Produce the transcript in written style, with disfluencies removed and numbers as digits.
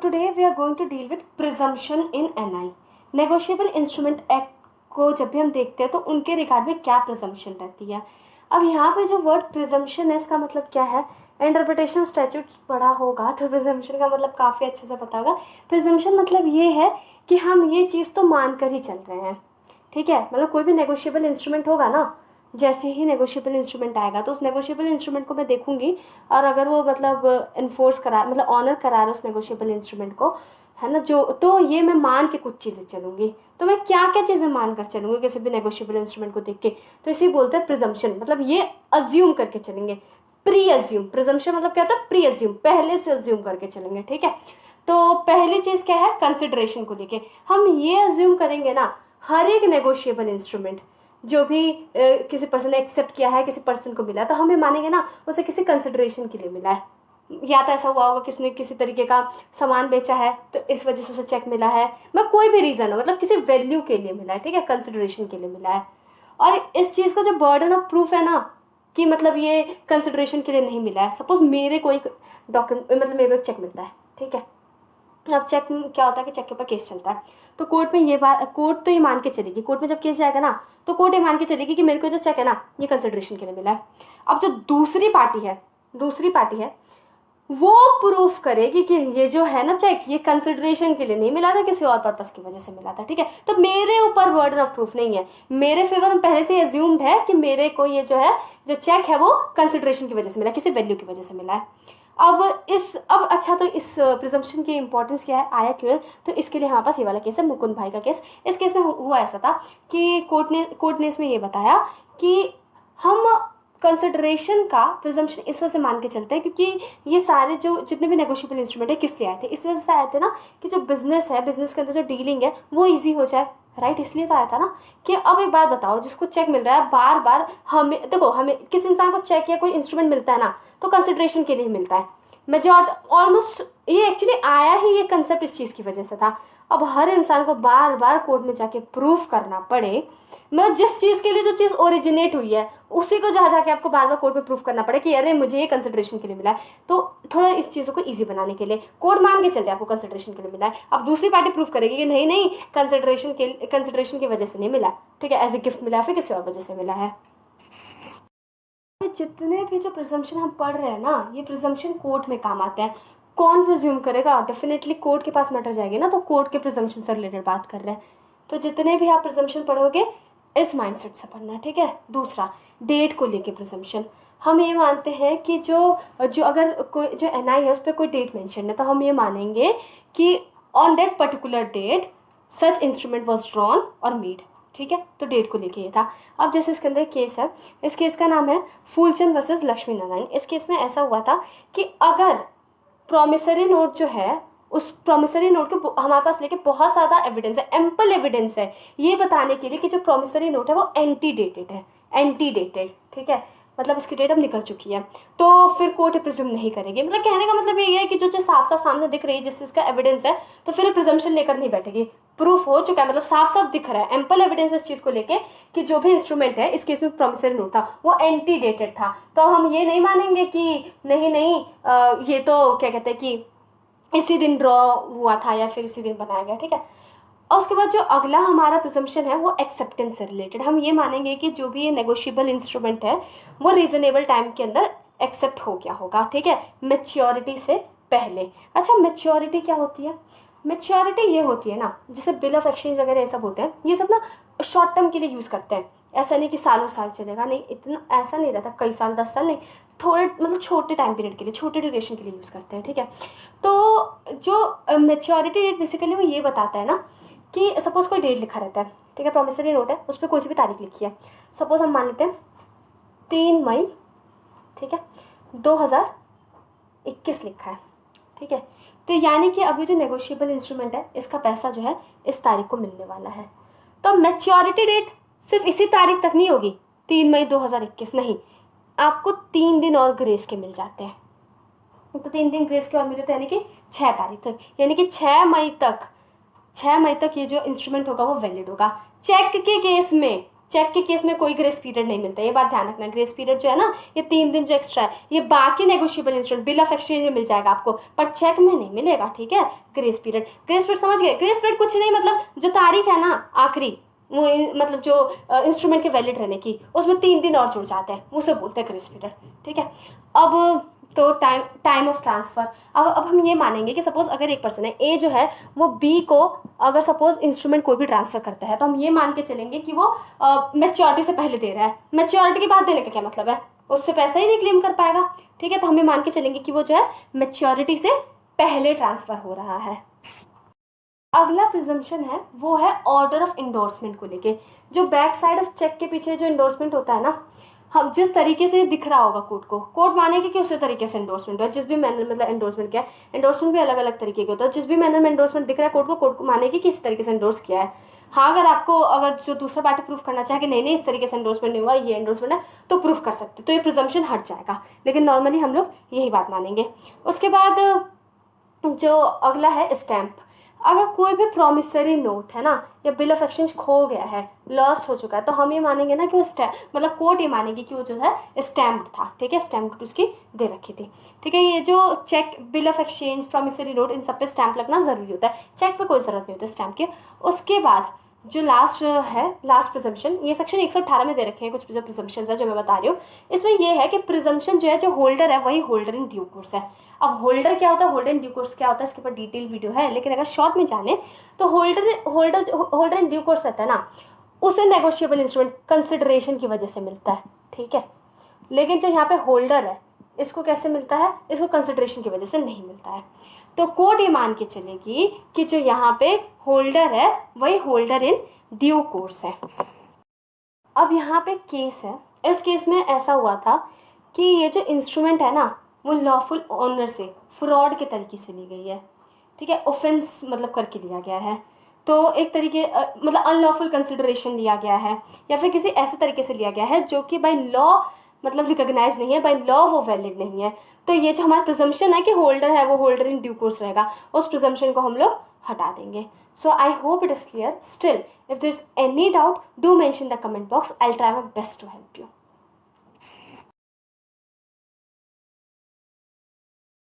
today we are going to deal with presumption in NI. Negotiable instrument act को जब भी हम देखते हैं तो उनके रिगार्ड में क्या प्रिजम्पशन रहती है। अब यहाँ पे जो वर्ड प्रिजम्पशन है इसका मतलब क्या है, इंटरप्रिटेशन स्टैट्यूट पढ़ा होगा तो प्रिजम्पशन का मतलब काफ़ी अच्छे से पता होगा। प्रिजम्पशन मतलब ये है कि हम ये चीज़ तो मान कर ही चल रहे हैं, ठीक है। मतलब कोई भी नेगोशिएबल इंस्ट्रूमेंट होगा ना, जैसे ही नेगोशिएबल इंस्ट्रूमेंट आएगा तो उस नेगोशिएबल इंस्ट्रूमेंट को मैं देखूंगी और अगर वो मतलब इन्फोर्स करा मतलब ऑनर करा रहा है उस नेगोशिएबल इंस्ट्रूमेंट को, है ना, जो तो ये मैं मान के कुछ चीज़ें चलूंगी। तो मैं क्या क्या चीज़ें मान कर चलूंगी किसी भी नेगोशिएबल इंस्ट्रूमेंट को देख के, तो इसे बोलते हैं प्रिजम्पशन। मतलब ये अज्यूम करके चलेंगे, प्री अज्यूम। प्रिजम्पशन मतलब क्या होता है, प्री अज्यूम, पहले से अज्यूम करके चलेंगे, ठीक है। तो पहली चीज़ क्या है, कंसिडरेशन को लेके हम ये अज्यूम करेंगे ना, हर एक नेगोशिएबल इंस्ट्रूमेंट जो भी किसी पर्सन ने एक्सेप्ट किया है, किसी पर्सन को मिला है, तो हम ये मानेंगे ना उसे किसी कंसिडरेशन के लिए मिला है। या तो ऐसा हुआ होगा किसने किसी तरीके का सामान बेचा है तो इस वजह से उसे चेक मिला है, मैं कोई भी रीजन हो, मतलब किसी वैल्यू के लिए मिला है, ठीक है, कंसिडरेशन के लिए मिला है। और इस चीज़ का जो बर्डन ऑफ प्रूफ है ना कि मतलब ये कंसिडरेशन के लिए नहीं मिला है। सपोज मेरे को एक डॉक्यूमेंट मतलब मेरे को एक चेक मिलता है, ठीक है। अब चेक क्या होता है कि चेक के ऊपर केस चलता है, तो कोर्ट में ये बात, कोर्ट तो ये मान के चलेगी, कोर्ट में जब केस जाएगा ना तो कोर्ट ये मान के चलेगी कि मेरे को जो चेक है ना ये कंसिडरेशन के लिए मिला है। अब जो दूसरी पार्टी है वो प्रूफ करेगी कि ये जो है ना चेक ये कंसिडरेशन के लिए नहीं मिला था, किसी और पर्पस की वजह से मिला था, ठीक है। तो मेरे ऊपर बर्डन ऑफ प्रूफ नहीं है, मेरे फेवर में पहले से अज्यूम्ड है कि मेरे को ये जो है जो चेक है वो कंसिडरेशन की वजह से मिला, किसी वैल्यू की वजह से मिला है। अब अच्छा, तो इस प्रिजम्पशन की इंपॉर्टेंस क्या है, आया क्यों है, तो इसके लिए हमारे पास ये वाला केस है, मुकुंद भाई का केस। इस केस में हुआ ऐसा था कि कोर्ट ने इसमें ये बताया कि हम कंसिडरेशन का प्रिजम्पशन इस वजह से मान के चलते हैं क्योंकि ये सारे जो जितने भी नेगोशिएबल इंस्ट्रूमेंट है किस लिए आए थे, इस वजह से आए थे ना कि जो बिजनेस है, बिजनेस के अंदर जो डीलिंग है वो ईजी हो जाए, राइट। इसलिए तो आया था ना कि अब एक बात बताओ, जिसको चेक मिल रहा है बार बार, हमें देखो, हमें किस इंसान को चेक या कोई इंस्ट्रूमेंट मिलता है ना तो कंसिडरेशन के लिए मिलता है। मेजॉरिटी ऑलमोस्ट ये एक्चुअली आया ही ये कंसेप्ट इस चीज़ की वजह से था। अब हर इंसान को बार बार कोर्ट में जाके प्रूफ करना पड़े, मतलब जिस चीज़ के लिए जो चीज़ ओरिजिनेट हुई है उसी को जहाँ जाके आपको बार बार कोर्ट में प्रूफ करना पड़े कि अरे मुझे ये कंसिडरेशन के लिए मिला है। तो थोड़ा इस चीज़ों को इजी बनाने के लिए कोर्ट मान के चल रहे आपको कंसिडरेशन के लिए मिला है। अब दूसरी पार्टी प्रूफ करेगी कि नहीं नहीं कंसिडरेशन की वजह से नहीं मिला, ठीक है, एज ए गिफ्ट मिला है, फिर किसी और वजह से मिला है। जितने भी जो प्रिजम्पशन हम पढ़ रहे हैं ना ये प्रिजम्पशन कोर्ट में काम आते हैं। कौन प्रिज्यूम करेगा, डेफिनेटली कोर्ट के पास मैटर जाएगी ना, तो कोर्ट के प्रिजम्पशन से रिलेटेड बात कर रहे हैं। तो जितने भी आप प्रिजम्पशन पढ़ोगे इस माइंडसेट से पढ़ना, ठीक है। दूसरा, डेट को लेके प्रिजम्पशन, हम ये मानते हैं कि जो जो अगर कोई जो एनआई है उस पर कोई डेट मेंशन है तो हम ये मानेंगे कि on that particular date such instrument was drawn और मेड, ठीक है। तो डेट को लेके ये था। अब जैसे इसके अंदर केस है, इस केस का नाम है फूलचंद वर्सेस लक्ष्मी नारायण। इस केस में ऐसा हुआ था कि अगर प्रोमिसरी नोट जो है उस प्रोमिसरी नोट को हमारे पास लेके बहुत ज़्यादा एविडेंस है, एम्पल एविडेंस है ये बताने के लिए कि जो प्रोमिसरी नोट है वो एंटीडेटेड, ठीक है, मतलब इसकी डेट अब निकल चुकी है, तो फिर कोर्ट प्रिज्यूम नहीं करेगी। मतलब कहने का मतलब ये है कि जो चीज़ साफ साफ सामने दिख रही है, जिस चीज़ का एविडेंस है, तो फिर प्रिजम्पशन लेकर नहीं बैठेगी, प्रूफ हो चुका है, मतलब साफ साफ दिख रहा है, एम्पल एविडेंस इस चीज़ को लेके कि जो भी इंस्ट्रूमेंट है, इस केस में प्रोमिसरी नोट था, वो एंटीडेटेड था। तो हम ये नहीं मानेंगे कि नहीं ये तो क्या कहते हैं कि इसी दिन ड्रॉ हुआ था या फिर इसी दिन बनाया गया, ठीक है। और उसके बाद जो अगला हमारा प्रिजम्पशन है वो एक्सेप्टेंस से रिलेटेड, हम ये मानेंगे कि जो भी ये नेगोशिएबल इंस्ट्रूमेंट है वो रीजनेबल टाइम के अंदर एक्सेप्ट हो गया होगा, ठीक है, मेच्योरिटी से पहले। अच्छा, मेच्योरिटी क्या होती है, मेच्योरिटी ये होती है ना, जैसे बिल ऑफ एक्सचेंज वगैरह ये सब होते हैं, ये सब ना शॉर्ट टर्म के लिए यूज़ करते हैं, ऐसा नहीं कि सालों साल चलेगा, नहीं, इतना ऐसा नहीं रहता, कई साल, 10 साल नहीं, थोड़े मतलब छोटे टाइम पीरियड के लिए, छोटे ड्यूरेशन के लिए यूज़ करते हैं, ठीक है। तो जो मेच्योरिटी डेट बेसिकली वो ये बताता है ना कि सपोज कोई डेट लिखा रहता है, ठीक है, प्रोमिसरी नोट है, उस पर कोई सी भी तारीख लिखी है, सपोज हम मान लेते हैं 3 मई, ठीक है, 2021 लिखा है, ठीक है। तो यानी कि अभी जो नेगोशिएबल इंस्ट्रूमेंट है इसका पैसा जो है इस तारीख को मिलने वाला है। तो मैच्योरिटी डेट सिर्फ इसी तारीख तक नहीं होगी, 3 मई 2021 नहीं, आपको 3 दिन और ग्रेस के मिल जाते हैं। तो 3 दिन ग्रेस के और मिले तो यानी कि 6 तारीख तक, यानी कि 6 मई तक ये जो इंस्ट्रूमेंट होगा वो वैलिड होगा। चेक के केस में चेक के केस में कोई ग्रेस पीरियड नहीं मिलता, ये बात ध्यान रखना। ग्रेस पीरियड जो है ना, ये 3 दिन जो एक्स्ट्रा है, ये बाकी negotiable instrument bill of exchange में मिल जाएगा आपको, पर चेक में नहीं मिलेगा, ठीक है। ग्रेस पीरियड, ग्रेस पीरियड समझ गए? ग्रेस पीरियड कुछ नहीं, मतलब जो तारीख है ना आखिरी, वो मतलब जो इंस्ट्रूमेंट के वैलिड रहने की, उसमें 3 दिन और जुड़ जाते हैं, उसे बोलते हैं ग्रेस पीरियड, ठीक है। अब तो टाइम ऑफ ट्रांसफर, अब हम ये मानेंगे कि सपोज अगर एक पर्सन है ए जो है वो बी को अगर सपोज इंस्ट्रूमेंट कोई भी ट्रांसफर करता है, तो हम ये मान के चलेंगे कि वो मैच्योरिटी से पहले दे रहा है। मैच्योरिटी के बाद देने का क्या मतलब है, उससे पैसा ही नहीं क्लेम कर पाएगा, ठीक है। तो हम ये मान के चलेंगे कि वो जो है मैच्योरिटी से पहले ट्रांसफर हो रहा है। अगला प्रिजम्पशन है वो है ऑर्डर ऑफ इंडोर्समेंट को लेके। जो बैक साइड ऑफ चेक के पीछे जो इंडोर्समेंट होता है ना, हम जिस तरीके से दिख रहा होगा कोर्ट को, कोर्ट मानेगी कि उसी तरीके से इंडोर्समेंट है, जिस भी मैनर, मतलब इंडोर्समेंट क्या है, इंडोर्समेंट भी अलग अलग तरीके के होता है, जिस भी मैनर में इंडोर्समेंट दिख रहा है कोर्ट को मानेगी कि इस तरीके से इंडोर्स किया है। हाँ, अगर जो दूसरा पार्टी प्रूफ करना चाहे कि नहीं नहीं इस तरीके से इंडोर्समेंट नहीं हुआ, ये इंडोर्समेंट है, तो प्रूफ कर सकते, तो ये प्रिजम्पशन हट जाएगा, लेकिन नॉर्मली हम लोग यही बात मानेंगे। उसके बाद जो अगला है स्टैम्प। अगर कोई भी प्रॉमिसरी नोट है ना या बिल ऑफ एक्सचेंज खो गया है, लॉस हो चुका है, तो हम ये मानेंगे ना कि वो स्टैम्प, मतलब कोर्ट ये मानेगी कि वो जो है स्टैम्प था, ठीक है, स्टैम्प उसकी दे रखी थी, ठीक है। ये जो cheque, bill of exchange, promissory note, इन सब पे स्टैम्प लगना जरूरी होता है, चेक पे कोई जरूरत नहीं होती स्टैम्प की। उसके बाद जो लास्ट है, लास्ट प्रिजम्पशन, ये सेक्शन 118 में दे रखे हैं कुछ जो प्रिजम्पशन है जो मैं बता रही हूँ। इसमें ये है कि प्रिजम्पशन जो है, जो होल्डर है वही होल्डर इन ड्यू कोर्स है। अब होल्डर क्या होता है, होल्डर इन ड्यू कोर्स क्या होता है, इसके ऊपर डिटेल वीडियो है, लेकिन अगर शॉर्ट में जाने तो होल्डर इन ड्यू कोर्स रहता है ना, उसे नेगोशिएबल इंस्ट्रूमेंट कंसिडरेशन की वजह से मिलता है, ठीक है। लेकिन जो यहाँ पे होल्डर है, इसको कैसे मिलता है, इसको कंसिडरेशन की वजह से नहीं मिलता है। तो कोर्ट ये मान के चलेगी कि जो यहाँ पे होल्डर है वही होल्डर इन ड्यू कोर्स है। अब यहाँ पे केस है, इस केस में ऐसा हुआ था कि ये जो इंस्ट्रूमेंट है ना, वो लॉफुल ओनर से फ्रॉड के तरीके से ली गई है, ठीक है, ऑफेंस मतलब करके लिया गया है, तो एक तरीके मतलब अनलॉफुल कंसिडरेशन लिया गया है, या फिर किसी ऐसे तरीके से लिया गया है जो कि बाय लॉ मतलब रिकॉग्नाइज नहीं है, बाय लॉ वो वैलिड नहीं है। तो ये जो हमारा प्रिजम्पशन है कि होल्डर है वो होल्डर इन ड्यू कोर्स रहेगा, उस प्रिजम्पशन को हम लोग हटा देंगे। So I hope it is clear. Still, if there is any doubt, do mention in the comment box. I'll try my best to help you.